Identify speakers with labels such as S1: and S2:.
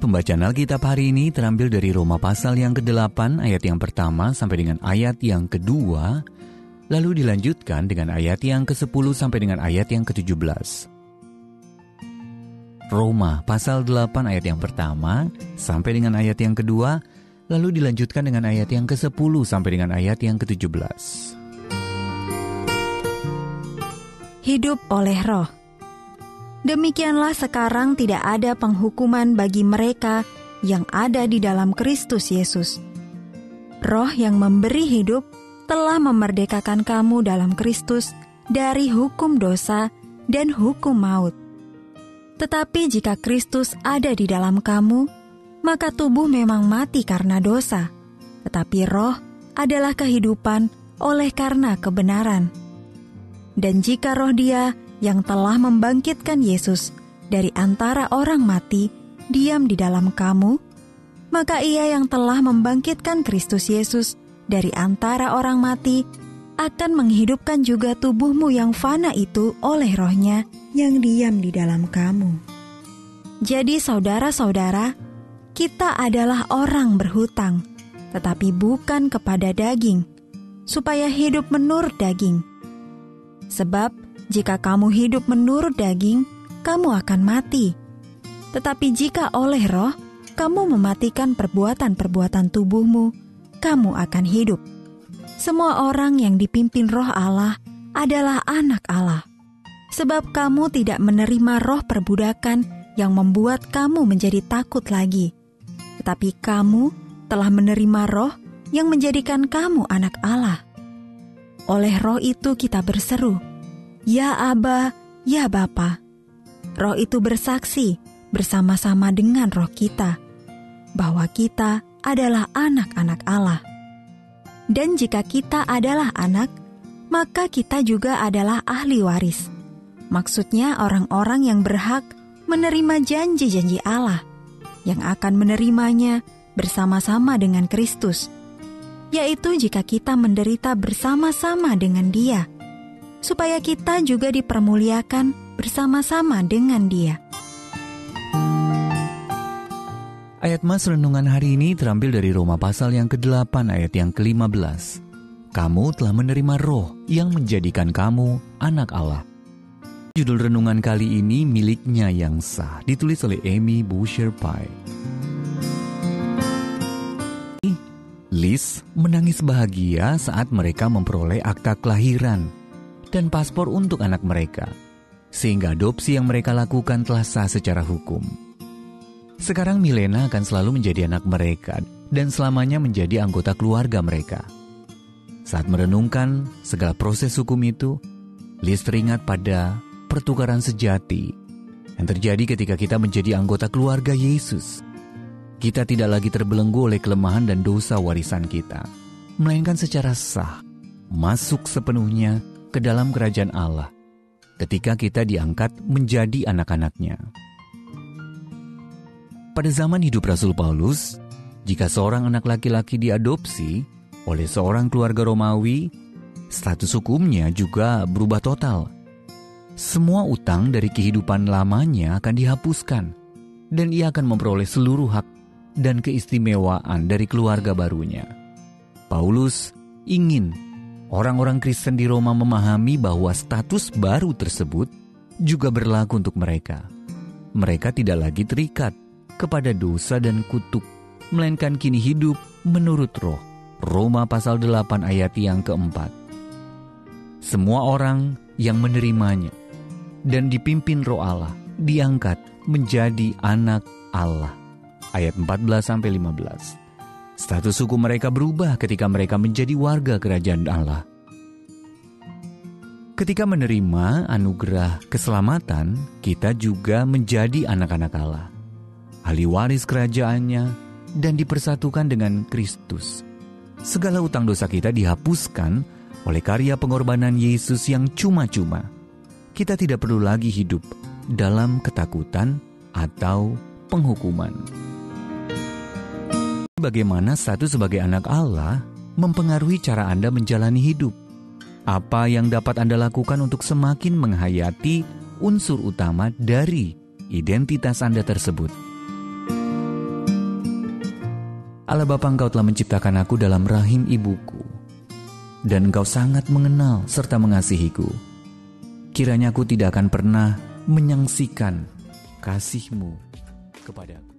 S1: Pembacaan Alkitab hari ini terambil dari Roma pasal yang ke-8 ayat yang pertama sampai dengan ayat yang kedua, lalu dilanjutkan dengan ayat yang ke-10 sampai dengan ayat yang ke-17. Roma pasal 8 ayat yang pertama sampai dengan ayat yang kedua, lalu dilanjutkan dengan ayat yang ke-10 sampai dengan ayat yang ke-17.
S2: Hidup oleh Roh. Demikianlah sekarang tidak ada penghukuman bagi mereka yang ada di dalam Kristus Yesus. Roh yang memberi hidup telah memerdekakan kamu dalam Kristus dari hukum dosa dan hukum maut. Tetapi jika Kristus ada di dalam kamu, maka tubuh memang mati karena dosa, tetapi roh adalah kehidupan oleh karena kebenaran. Dan jika roh Dia yang telah membangkitkan Yesus dari antara orang mati diam di dalam kamu, maka Ia yang telah membangkitkan Kristus Yesus dari antara orang mati akan menghidupkan juga tubuhmu yang fana itu oleh Roh-Nya yang diam di dalam kamu. Jadi saudara-saudara, kita adalah orang berhutang, tetapi bukan kepada daging, supaya hidup menurut daging. Sebab jika kamu hidup menurut daging, kamu akan mati. Tetapi jika oleh roh, kamu mematikan perbuatan-perbuatan tubuhmu, kamu akan hidup. Semua orang yang dipimpin roh Allah adalah anak Allah. Sebab kamu tidak menerima roh perbudakan yang membuat kamu menjadi takut lagi. Tetapi kamu telah menerima roh yang menjadikan kamu anak Allah. Oleh roh itu kita berseru, Ya Aba, ya Bapa. Roh itu bersaksi bersama-sama dengan roh kita bahwa kita adalah anak-anak Allah. Dan jika kita adalah anak, maka kita juga adalah ahli waris. Maksudnya orang-orang yang berhak menerima janji-janji Allah, yang akan menerimanya bersama-sama dengan Kristus, yaitu jika kita menderita bersama-sama dengan Dia, supaya kita juga dipermuliakan bersama-sama dengan Dia.
S1: Ayat Mas renungan hari ini terambil dari Roma pasal yang ke-8 ayat yang ke-15. Kamu telah menerima roh yang menjadikan kamu anak Allah. Judul renungan kali ini Miliknya yang Sah, ditulis oleh Amy Boucher Pye. Liz menangis bahagia saat mereka memperoleh akta kelahiran dan paspor untuk anak mereka, sehingga adopsi yang mereka lakukan telah sah secara hukum. Sekarang Milena akan selalu menjadi anak mereka dan selamanya menjadi anggota keluarga mereka. Saat merenungkan segala proses hukum itu, Liz teringat pada pertukaran sejati yang terjadi ketika kita menjadi anggota keluarga Yesus. Kita tidak lagi terbelenggu oleh kelemahan dan dosa warisan kita, melainkan secara sah masuk sepenuhnya ke dalam kerajaan Allah ketika kita diangkat menjadi anak-anaknya. Pada zaman hidup Rasul Paulus, jika seorang anak laki-laki diadopsi oleh seorang keluarga Romawi, status hukumnya juga berubah total. Semua utang dari kehidupan lamanya akan dihapuskan, dan ia akan memperoleh seluruh hak dan keistimewaan dari keluarga barunya. Paulus ingin orang-orang Kristen di Roma memahami bahwa status baru tersebut juga berlaku untuk mereka. Mereka tidak lagi terikat kepada dosa dan kutuk, melainkan kini hidup menurut roh. Roma pasal 8 ayat yang keempat. Semua orang yang menerimanya dan dipimpin roh Allah diangkat menjadi anak Allah. Ayat 14-15. Status hukum mereka berubah ketika mereka menjadi warga kerajaan Allah. Ketika menerima anugerah keselamatan, kita juga menjadi anak-anak Allah, ahli waris kerajaannya, dan dipersatukan dengan Kristus. Segala utang dosa kita dihapuskan oleh karya pengorbanan Yesus yang cuma-cuma. Kita tidak perlu lagi hidup dalam ketakutan atau penghukuman. Bagaimana status sebagai anak Allah mempengaruhi cara Anda menjalani hidup? Apa yang dapat Anda lakukan untuk semakin menghayati unsur utama dari identitas Anda tersebut? Allah Bapa, Engkau telah menciptakan aku dalam rahim ibuku, dan Engkau sangat mengenal serta mengasihiku. Kiranya aku tidak akan pernah menyangsikan kasih-Mu kepadaku.